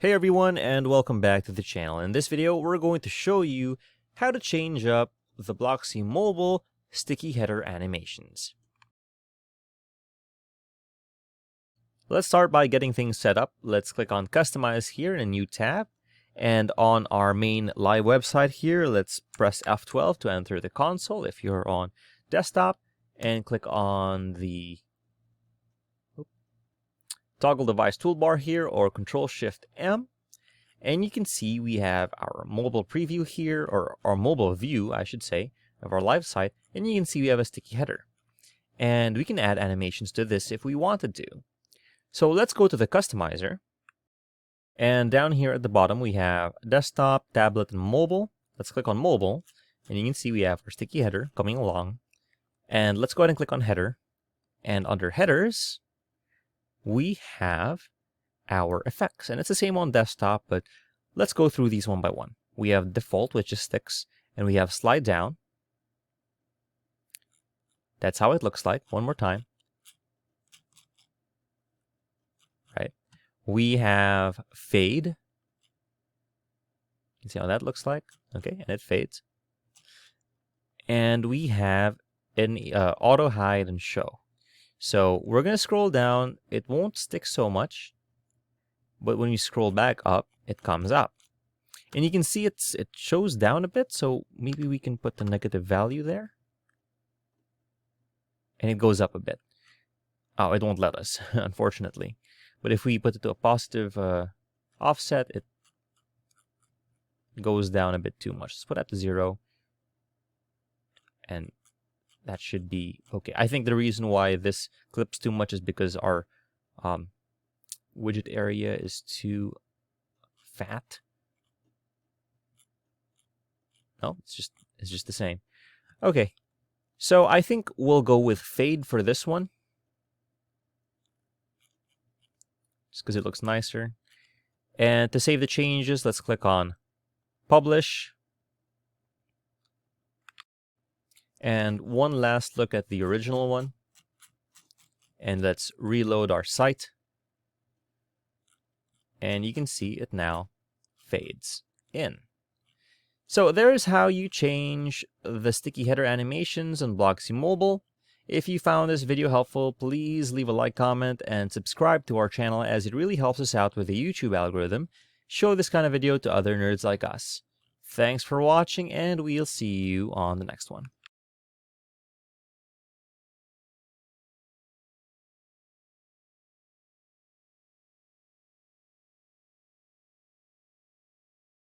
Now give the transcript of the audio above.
Hey everyone, and welcome back to the channel. In this video, we're going to show you how to change up the Blocksy mobile sticky header animations. Let's start by getting things set up. Let's click on Customize here in a new tab. And on our main live website here, let's press F12 to enter the console if you're on desktop, and click on the toggle device toolbar here or Control-Shift-M, and you can see we have our mobile preview here, or our mobile view, I should say, of our live site, and you can see we have a sticky header. And we can add animations to this if we wanted to. So let's go to the customizer, and down here at the bottom we have desktop, tablet, and mobile. Let's click on mobile, and you can see we have our sticky header coming along. And let's go ahead and click on header, and under headers, we have our effects, and it's the same on desktop, but let's go through these one by one. We have default, which is sticks, and we have slide down. That's how it looks like. One more time. Right. We have fade. You can see how that looks like. Okay, and it fades. And we have an auto hide and show. So we're going to scroll down. It won't stick so much, but when we scroll back up, it comes up. And you can see it shows down a bit, so maybe we can put the negative value there. And it goes up a bit. Oh, it won't let us, unfortunately. But if we put it to a positive offset, it goes down a bit too much. Let's put that to 0. And that should be okay. I think the reason why this clips too much is because our widget area is too fat. No, it's just the same. Okay, so I think we'll go with fade for this one, just because it looks nicer. And to save the changes, let's click on publish. And one last look at the original one. And let's reload our site. And you can see it now fades in. So there is how you change the sticky header animations on Blocksy Mobile. If you found this video helpful, please leave a like, comment, and subscribe to our channel, as it really helps us out with the YouTube algorithm. Show this kind of video to other nerds like us. Thanks for watching, and we'll see you on the next one.